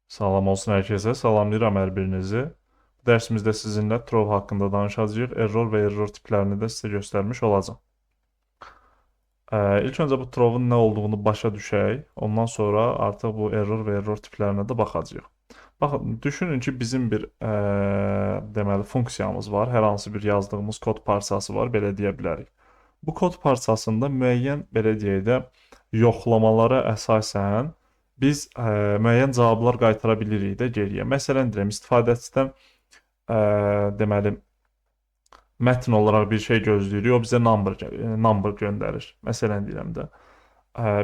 Salam olsun herkese. Salamlayıram hər birinizi. Bu dərsimizdə sizinlə Trove haqqında danışacağıq. Error və error tiplərini də sizə göstərmiş olacağam. İlk öncə bu Trove'un nə olduğunu başa düşək. Ondan sonra artıq bu error və error tiplərinə də baxacağıq. Baxın, düşünün ki, bizim bir deməli funksiyamız var. Hər hansı bir yazdığımız kod parçası var, belə deyə bilərik. Bu kod parçasında müəyyən, belə deyək də, yoxlamalara əsasən biz müəyyən cavablar qaytara bilirik də geriyə. Məsələn deyirəm, istifadəçidən deməli mətn olaraq bir şey gözləyirik, o bizə number göndərir. Məsələn deyirəm də.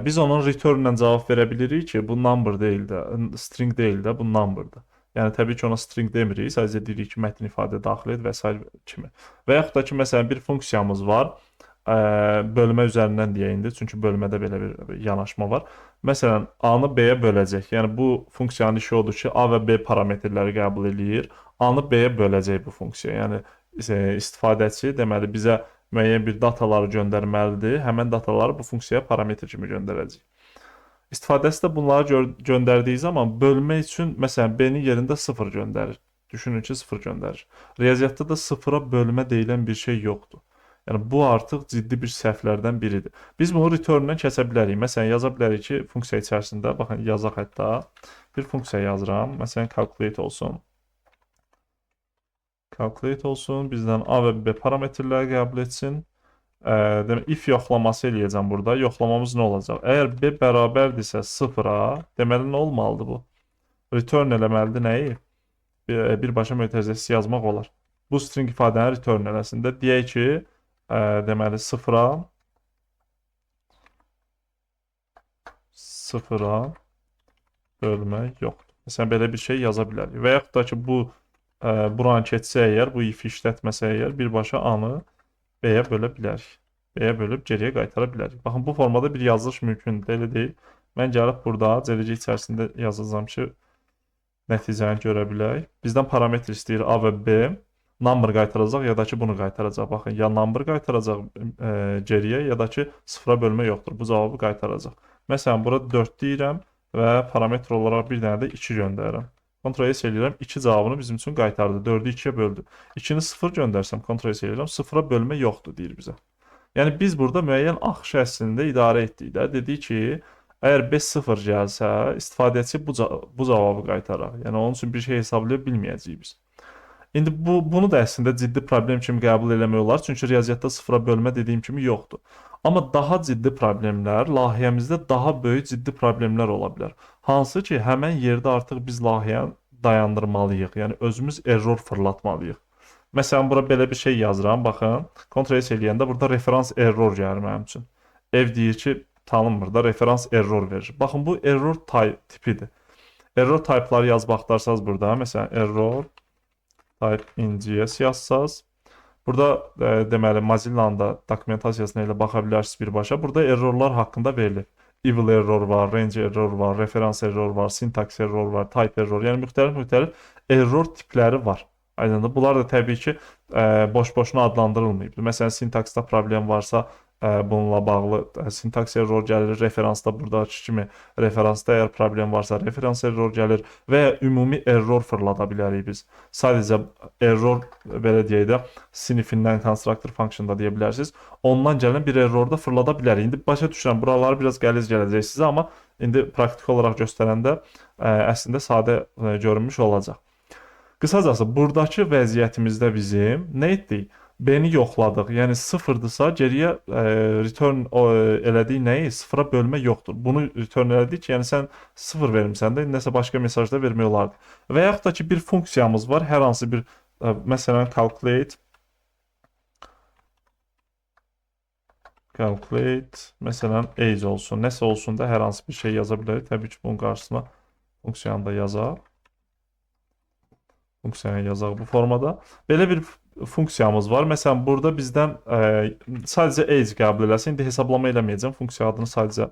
Biz onun return-lə cavab verə bilirik ki, bu number deyil də, string deyil də, bu numberdır. Yəni təbii ki, ona string demirik, sadəcə deyirik ki, mətn ifadə daxil et və s. kimi. Və yaxud da ki, məsələn bir funksiyamız var, bölmə üzərindən deyək indi, çünki bölmədə belə bir yanaşma var. Məsələn, A-nı B-yə böləcək. Yəni bu funksiyanın işi odur ki, A və B parametrləri qəbul eləyir. A-nı B-yə böləcək bu funksiya. Yəni istifadəçi deməli bizə müəyyən bir dataları göndərməlidir. Həmin dataları bu funksiyaya parametr kimi göndərəcək. İstifadəçi də bunları göndərdiyi zaman bölmə üçün məsələn B-nin yerində 0 göndərir. Düşünün ki, 0 göndərir. Riyaziyyatda da 0-a bölmə deyilən bir şey yoxdur. Yəni bu artıq ciddi bir səhvlərdən biridir. Biz bunu return-dən keçə bilərik. Məsələn, yaza bilərik ki, funksiya içərisində, baxın, yazaq hətta bir funksiya yazıram. Məsələn, calculate olsun. Calculate olsun. Bizdən A və B parametrləri qəbul etsin. Demək, if yoxlaması eləyəcəm burada. Yoxlamamız nə olacaq? Əgər B bərabərdirsə 0-a, deməli nə olmalıdır bu? Return eləməlidir nəyi? Birbaşa mötərizəsi yazmaq olar. Bu string ifadəni return eləsin də. Deyək ki, deməli 0-a bölmək yoxdur. Məsələn, belə bir şey yaza bilərik. Və yaxud da ki, buranı keçsə əgər, bu if işlətməsə əgər, birbaşa A-nı B-yə bölə bilərik. B-yə bölüb geriyə qaytara bilərik. Baxın, bu formada bir yazılış mümkündür, elə deyil. Mən gəlib burada CLC içərisində yazacağam ki, nəticəni görə bilək. Bizdən parametr istəyir A və B. Number qaytaracaq ya da ki, bunu qaytaracaq. Baxın, ya number qaytaracaq geriyə, ya da ki, 0-a bölmə yoxdur. Bu cavabı qaytaracaq. Məsələn, burada 4 deyirəm və parametr olaraq bir dənə də 2 göndərirəm. Ctrl-S eləyirəm, 2 cavabını bizim üçün qaytardı. 4-ü 2-yə böldü. 2-ni 0 göndərsəm, Ctrl-S eləyirəm, 0-a bölmə yoxdur deyir bizə. Yəni biz burada müəyyən axışı əslində idarə etdik də. Dedik ki, əgər 5-0 gəlsə, istifadəçi bu cavabı qaytarar. Yəni onun üçün bir şey hesablaya bilməyəcəyik biz. İndi bunu da əslində ciddi problem kimi qəbul eləmək olar, çünki riyaziyyatda 0-a bölmə dediyim kimi yoxdur. Amma daha ciddi problemlər, layihəmizdə daha böyük ciddi problemlər ola bilər. Hansı ki, həmən yerdə artıq biz layihəni dayandırmalıyıq. Yəni özümüz error fırlatmalıyıq. Məsələn, bura belə bir şey yazıram, baxın. Ctrl-S eləyəndə burada referans error gəlir mənim üçün. Ev deyir ki, tanınmır da, referans error verir. Baxın, bu error tipidir. Error type'ları yazıb axtarsanız burada, məsələn, error type in.js yazsaz. Burada deməli Mozilla'nın da dokumentasiyasına ilə baxa bilərsiniz birbaşa. Burada errorlar haqqında verilir. Evil error var, range error var, referans error var, syntax error var, type error. Yəni müxtəlif error tipləri var. Aydındır. Bunlar da təbii ki, boş-boşuna adlandırılmayıb. Məsələn, sintaksda problem varsa, bununla bağlı sintaks error gəlir, referansda buradakı kimi referansda əgər problem varsa referans error gəlir və ya ümumi error fırlada bilərik biz. Sadəcə error belə deyək də sinifindən constructor functionda deyə bilərsiniz. Ondan gələn bir error da fırlada bilərik. İndi başa düşürəm, buraları biraz qəliz gələcək sizə, amma indi praktik olaraq göstərəndə əslində sadə görünmüş olacaq. Qısacası buradakı vəziyyətimizdə bizim nə etdik? B-ni yoxladıq. Yəni 0-dırsa geriyə return elədik nəyi? 0-a bölmə yoxdur. Bunu return elədik ki, yəni sən 0 vermisən də nəsə başqa mesajda vermək olardı. Və yaxud da ki, bir funksiyamız var. Hər hansı bir məsələn calculate məsələn age olsun, nəsə olsun da hər hansı bir şey yaza bilərik. Təbii ki, bunun qarşısına funksiyanı da yazaq. Funksiyanı yazaq bu formada. Belə bir funksiyamız var. Məsələn, burada bizdən sadəcə age qəbul eləsin. İndi hesablama eləməyəcəm. Funksiya adını sadəcə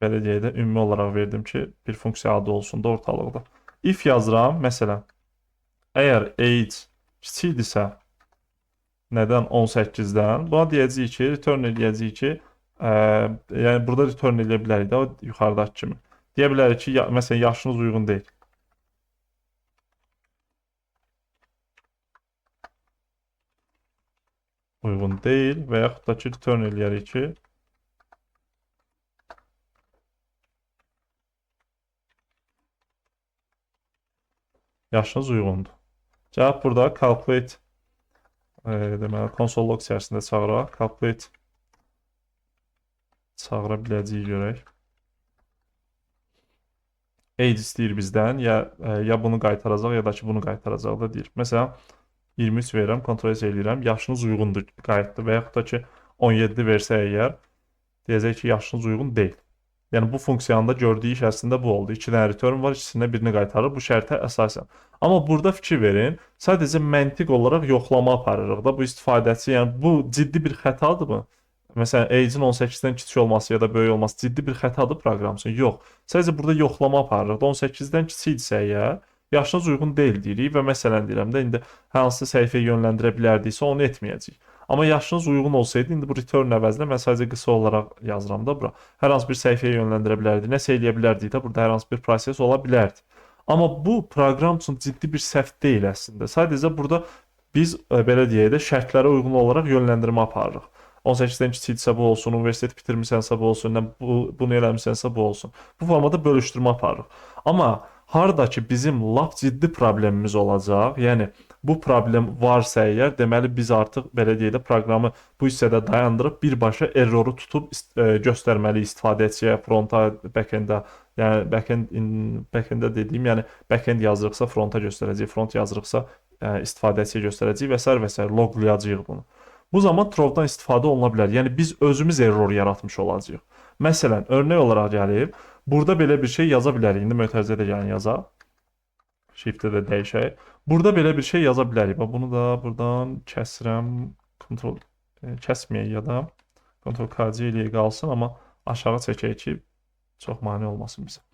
belə deyək də ümumi olaraq verdim ki, bir funksiya adı olsun da ortalıqda. If yazıram, məsələn, əgər age kiçikdirsə, nədən 18-dən, buna deyəcəyik ki, return eləyəcəyik ki, yəni burada return eləyə bilərik də o yuxarıdakı kimi. Deyə bilərik ki, məsələn, yaşınız uyğun deyil. uyğun deyil və yaxud da ki, return eləyərik ki, yaşınız uyğundur. Cavab burada calculate deməli console log içərisində çağıraq. Calculate çağıra biləcəyik görək. Age istəyir bizdən, ya bunu qaytaracaq, ya da ki, bunu qaytaracaq da deyir. Məsələn, 23 verirəm, Ctrl S eləyirəm, yaşınız uyğundur, qayıtdı və yaxud da ki, 17 versə əgər, deyəcək ki, yaşınız uyğun deyil. Yəni, bu funksiyanın da gördüyü iş əslində bu oldu. 2 dənə return var, ikisindən birini qaytarır bu şərtə əsasən. Amma burada fikir verin, sadəcə məntiq olaraq yoxlama aparırıq da bu istifadəçi, yəni bu ciddi bir xətadırmı? Məsələn, age-in 18-dən kiçik olması ya da böyük olması ciddi bir xətadır proqram üçün. Yox. Sadəcə burada yoxlama aparırıq. 18-dən kiçikdirsə əgər, yaşınız uyğun deyil deyirik və məsələn deyirəm də indi hansı səhifəyə yönləndirə bilərdiksə onu etməyəcəyik. Amma yaşınız uyğun olsaydı indi bu return əvəzinə mən sadəcə qısa olaraq yazıram da bura. Hər hansı bir səhifəyə yönləndirə bilərdik, nəsə eləyə bilərdik də burada hər hansı bir proses ola bilərdi. Amma bu proqram üçün ciddi bir səhv deyil əslində. Sadəcə burada biz belə deyək də şərtlərə uyğun olaraq yönləndirmə aparırıq. 18-dən kiçikdirsə bu olsun, universitet bitirmisənsə bu olsun, bunu eləmisənsə bu olsun. Bu formada bölüşdürmə aparırıq. Amma harda ki bizim lap ciddi problemimiz olacaq, yəni bu problem varsa əgər, deməli biz artıq belə deyək də proqramı bu hissədə dayandırıb birbaşa erroru tutub göstərməli istifadəçiyə, fronta, backend-ə, yəni backend-ə dediyim, yəni backend yazırıqsa fronta göstərəcək, front yazırıqsa istifadəçiyə göstərəcək və s. loglayacağıq bunu. Bu zaman throw-dan istifadə oluna bilər. Yəni biz özümüz error yaratmış olacağıq. Məsələn, örnək olaraq gəlib, burada belə bir şey yaza bilərik. İndi mötərizədə gəlin yazaq. Shift-də də dəyişək. Burada belə bir şey yaza bilərik. Bunu da buradan kəsirəm. Ctrl kəsməyək ya da Ctrl KC ilə qalsın, amma aşağı çəkək ki, çox mane olmasın bizə.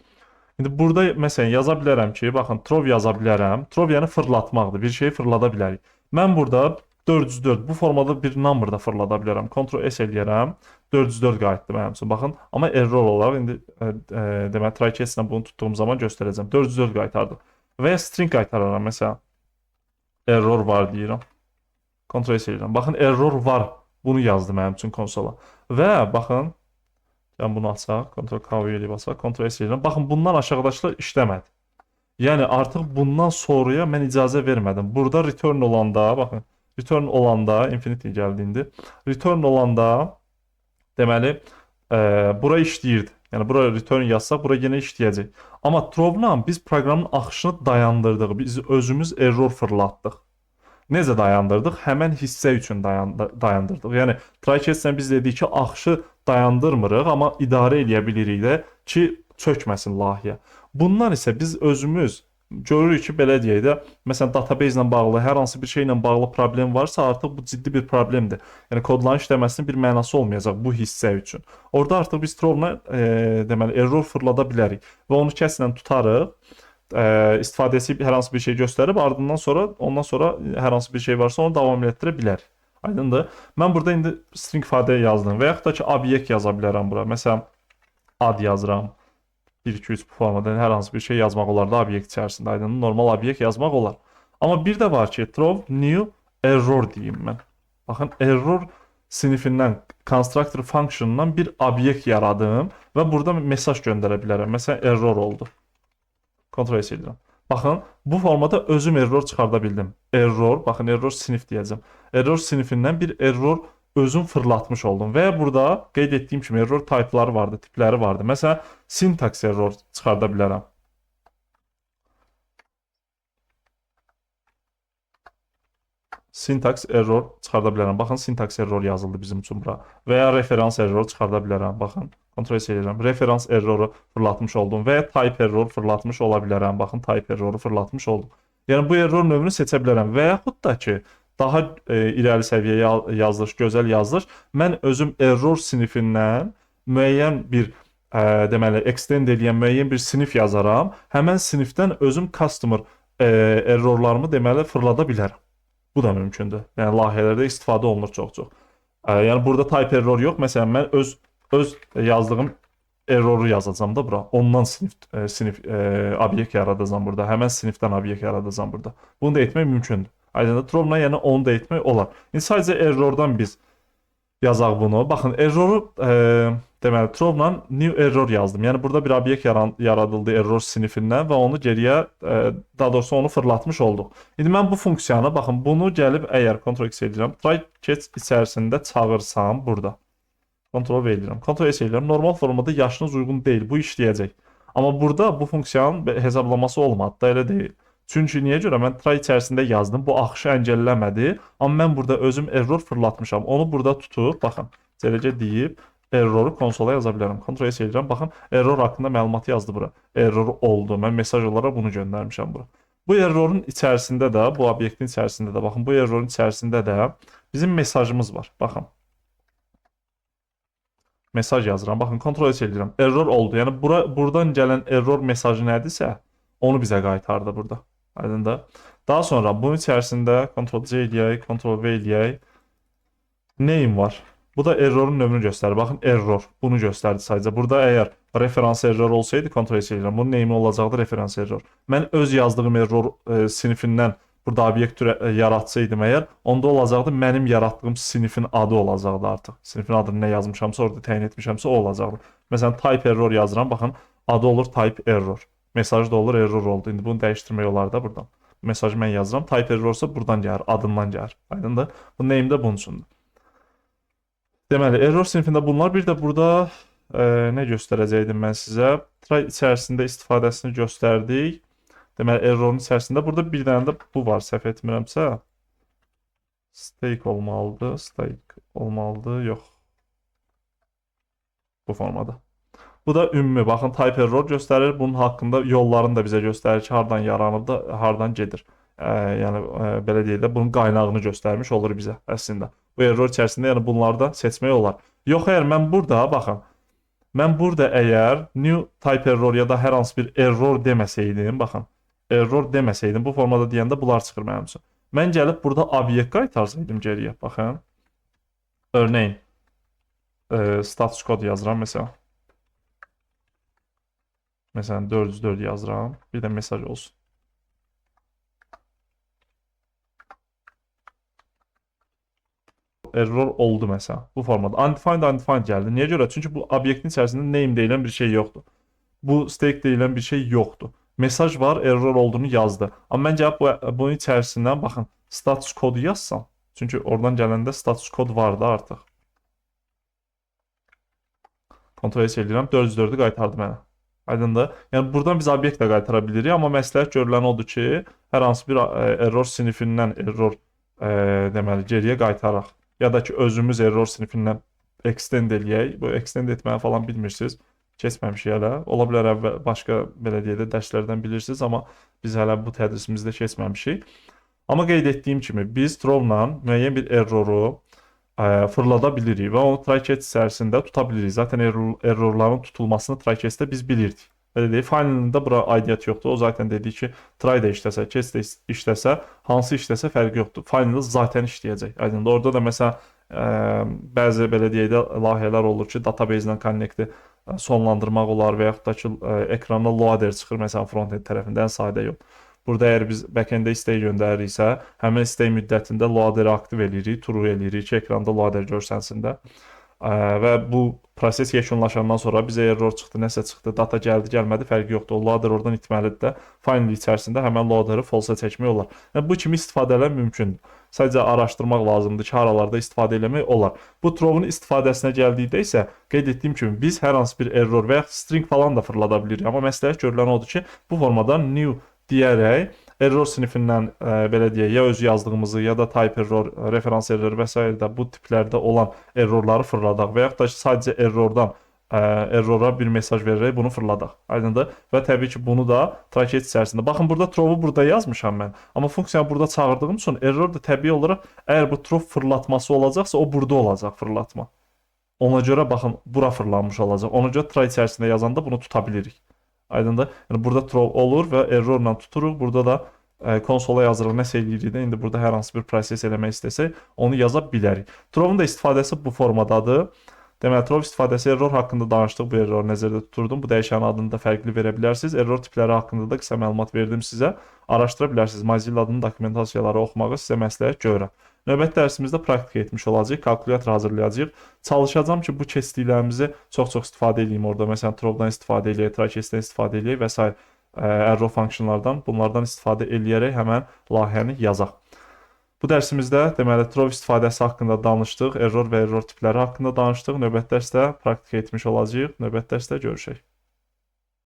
İndi burada məsələn yaza bilərəm ki, baxın, throw yaza bilərəm. Throw yəni fırlatmaqdır. Bir şeyi fırlada bilərik. Mən burada 404 bu formada bir number da fırlada bilərəm. Ctrl S eləyərəm. 404 qayıtdı mənim üçün. Baxın, amma error olaraq indi deməli try catch-lə bunu tutduğum zaman göstərəcəm. 404 qaytardı. Və ya string qaytararam məsələn. Error var deyirəm. Ctrl S eləyirəm. Baxın, error var. Bunu yazdı mənim üçün konsola. Və baxın, yəni bunu açaq. Ctrl K ilə basaq. Ctrl S eləyirəm. Baxın, bundan aşağıdakılar işləmədi. Yəni artıq bundan sonraya mən icazə vermədim. Burada return olanda, baxın, return olanda, infinity gəldi indi. Return olanda deməli bura işləyirdi. Yəni bura return yazsaq, bura yenə işləyəcək. Amma throw-la biz proqramın axışını dayandırdıq. Biz özümüz error fırlatdıq. Necə dayandırdıq? Həmən hissə üçün dayandırdıq. Yəni try catch-lə biz dedik ki, axışı dayandırmırıq, amma idarə edə bilirik də ki, çökməsin layihə. Bundan isə biz özümüz görürük ki, belə deyək də, məsələn, database ilə bağlı, hər hansı bir şeylə bağlı problem varsa, artıq bu ciddi bir problemdir. Yəni, kodların işləməsinin bir mənası olmayacaq bu hissə üçün. Orada artıq biz throw-la deməli, error fırlada bilərik və onu kəslə tutarıq, istifadəçi hər hansı bir şey göstərib, ardından sonra, ondan sonra hər hansı bir şey varsa onu davam etdirə bilərik. Aydındır. Mən burada indi string ifadə yazdım və yaxud da ki, obyekt yaza bilərəm bura. Məsələn, ad yazıram. 1, 2, 3 bu formada hər hansı bir şey yazmaq olar da obyekt içərisində. Aydın, normal obyekt yazmaq olar. Amma bir də var ki, throw new error deyim mən. Baxın, error sinifindən, constructor functionundan bir obyekt yaradım və burada mesaj göndərə bilərəm. Məsələn, error oldu. Ctrl S edirəm. Baxın, bu formada özüm error çıxarda bildim. Error, baxın, error sinif deyəcəm. Error sinifindən bir error özüm fırlatmış oldum. Və burada qeyd etdiyim kimi error type'ları vardı, tipləri vardı. Məsələn, syntax error çıxarda bilərəm. Syntax error çıxarda bilərəm. Baxın, syntax error yazıldı bizim üçün bura. Və ya referans error çıxarda bilərəm. Baxın, Ctrl S edirəm. Referans erroru fırlatmış oldum və ya type error fırlatmış ola bilərəm. Baxın, type erroru fırlatmış oldum. Yəni bu error növünü seçə bilərəm və yaxud da ki, daha irəli səviyyə yazılış, gözəl yazılış, mən özüm error sinifindən müəyyən bir deməli extend edən müəyyən bir sinif yazaram. Həmən sinifdən özüm customer errorlarımı deməli fırlada bilərəm. Bu da mümkündür. Yəni layihələrdə istifadə olunur çox-çox. Yəni burada type error yox. Məsələn, mən öz yazdığım erroru yazacağam da bura. Ondan sinif obyekt yaradacağam burada. Həmən sinifdən obyekt yaradacağam burada. Bunu da etmək mümkündür. Aydındır. Throw-la yəni onu da etmək olar. İndi sadəcə errordan biz yazaq bunu. Baxın, erroru deməli throw-la new error yazdım. Yəni burada bir obyekt yaradıldı error sinifindən və onu geriyə daha doğrusu onu fırlatmış olduq. İndi mən bu funksiyanı baxın, bunu gəlib əgər Ctrl-X edirəm, try catch içərisində çağırsam burada. Ctrl-V edirəm. Ctrl-S edirəm. Normal formada yaşınız uyğun deyil. Bu işləyəcək. Amma burada bu funksiyanın hesablaması olmadı da elə deyil. Çünki niyə görə mən try içərisində yazdım. Bu axışı əngəlləmədi. Amma mən burada özüm error fırlatmışam. Onu burada tutub, baxın, CLC deyib erroru konsola yaza bilərəm. Ctrl-S edirəm. Baxın, error haqqında məlumat yazdı bura. Error oldu. Mən mesaj olaraq bunu göndərmişəm bura. Bu errorun içərisində də, bu obyektin içərisində də, baxın, bu errorun içərisində də bizim mesajımız var. Baxın. Mesaj yazıram. Baxın, Ctrl-S edirəm. Error oldu. Yəni buradan gələn error mesajı nədirsə, onu bizə qaytardı burada. Aydındır. Daha sonra bunun içərisində Ctrl-C eləyək, Ctrl-V eləyək. Name var. Bu da errorun nömrünü göstərir. Baxın, error. Bunu göstərdi sadəcə. Burada əgər referans error olsaydı, Ctrl-S eləyirəm. Bunun name olacaqdı referans error. Mən öz yazdığım error sinifindən burada obyekt yaratsaydım əgər, onda olacaqdı mənim yaratdığım sinifin adı olacaqdı artıq. Sinifin adını nə yazmışamsa, orada təyin etmişəmsə o olacaqdı. Məsələn, type error yazıram, baxın, adı olur type error. Mesaj da olur error oldu. İndi bunu dəyişdirmək olar da buradan. Mesajı mən yazıram, type errorsa buradan gəlir, adından gəlir. Aydındır? Bu name də bunun üçündür. Deməli, error sinifində bunlar. Bir də burada nə göstərəcəkdim mən sizə? Try içərisində istifadəsini göstərdik. Deməli, errorun içərisində burada bir dənə də bu var, səhv etmirəmsə. Stake olmalıdır, stake olmalıdır, yox. Bu formada. Bu da ümumi, baxın, type error göstərir. Bunun haqqında yollarını da bizə göstərir ki, hardan yaranıb da, hardan gedir. Yəni, belə deyək də, bunun qaynağını göstərmiş olur bizə əslində. Bu error içərisində, yəni bunları da seçmək olar. Yox, əgər mən burada, baxın, mən burada əgər new type error ya da hər hansı bir error deməsəydim, baxın, error deməsəydim, bu formada deyəndə bunlar çıxır mənim üçün. Mən gəlib burada obyekt qaytarsaydım geriyə, baxın. Örneğin, status kod yazıram, məsələn. Məsələn, 404 yazıram, bir də mesaj olsun. Error oldu məsələn, bu formada. Undefined gəldi. Niyə görə? Çünki bu obyektin içərisində name deyilən bir şey yoxdur. Bu stake deyilən bir şey yoxdur. Mesaj var, error olduğunu yazdı. Amma mən gəlib bunun içərisindən, baxın, status kodu yazsam, çünki oradan gələndə status kod vardı artıq. Ctrl-S edirəm, 404-ü qaytardı mənə. Aydındır. Yəni, buradan biz obyekt də qaytara bilirik, amma məsləhət görülən odur ki, hər hansı bir error sinifindən error deməli, geriyə qaytaraq. Ya da ki, özümüz error sinifindən extend eləyək. Bu extend etməyi falan bilmirsiniz. Keçməmişik hələ. Ola bilər başqa, belə deyək də, dərslərdən bilirsiniz, amma biz hələ bu tədrisimizdə keçməmişik. Amma qeyd etdiyim kimi, biz throw-la müəyyən bir erroru fırlada bilirik və onu try catch içərisində tuta bilirik. Zaten errorların tutulmasını try catch'də biz bilirdik. Belə deyək, finalında bura aidiyyət yoxdur. O zaten dedi ki, try də işləsə, catch də işləsə, hansı işləsə fərqi yoxdur. Finalda zaten işləyəcək. Aydındır. Orada da məsələn, bəzi belə deyək də layihələr olur ki, database ilə connect'i sonlandırmaq olar və yaxud da ki, ekranda loader çıxır, məsələn, frontend tərəfində ən sadə yol. Burada əgər biz backend-ə istək göndəririksə, həmin istək müddətində loaderi aktiv eləyirik, true eləyirik ki, ekranda loader görsənsin də. Və bu proses yekunlaşandan sonra bizə error çıxdı, nəsə çıxdı, data gəldi, gəlmədi, fərqi yoxdur. O loader oradan itməlidir də, final içərisində həmən loaderi false-a çəkmək olar. Yəni, bu kimi istifadələr mümkündür. Sadəcə araşdırmaq lazımdır ki, haralarda istifadə eləmək olar. Bu throw-un istifadəsinə gəldikdə isə, qeyd etdiyim kimi, biz hər hansı bir error və yaxud string falan da fırlada bilirik. Amma məsləhət görülən odur ki, bu formadan new deyərək error sinifindən belə deyək, ya öz yazdığımızı, ya da type error, referans error və s. də bu tiplərdə olan errorları fırladaq və yaxud da sadəcə errordan errora bir mesaj verərək bunu fırladaq. Aydındır? Və təbii ki, bunu da try catch içərisində. Baxın, burada throw-u burada yazmışam mən. Amma funksiyanı burada çağırdığım üçün error da təbii olaraq əgər bu throw fırlatması olacaqsa, o burada olacaq fırlatma. Ona görə baxın, bura fırlanmış olacaq. Ona görə try içərisində yazanda bunu tuta bilirik. Aydındır. Yəni, burada throw olur və errorla tuturuq. Burada da konsola yazırıq, nəsə eləyirik də. İndi burada hər hansı bir proses eləmək istəsək, onu yaza bilərik. Throw-un da istifadəsi bu formadadır. Deməli, Trove istifadəsi error haqqında danışdıq. Bu erroru nəzərdə tuturdum. Bu dəyişənin adını da fərqli verə bilərsiniz. Error tipləri haqqında da qısa məlumat verdim sizə. Araşdıra bilərsiniz. Mozilla-nın dokumentasiyaları oxumağı sizə məsləhət görürəm. Növbəti dərsimizdə praktika etmiş olacağıq. Kalkulyator hazırlayacağıq. Çalışacağam ki, bu keçdiklərimizi çox-çox istifadə edeyim orada. Məsələn, Trove-dan istifadə edək, Try-Catch-dən istifadə edək və s. Arrow funksiyonlardan bunlardan istifadə eləyərək həmən layihəni yazaq. Bu dərsimizdə deməli Trove istifadəsi haqqında danışdıq, error və error tipləri haqqında danışdıq. Növbəti dərsdə praktika etmiş olacağıq. Növbəti dərsdə görüşək.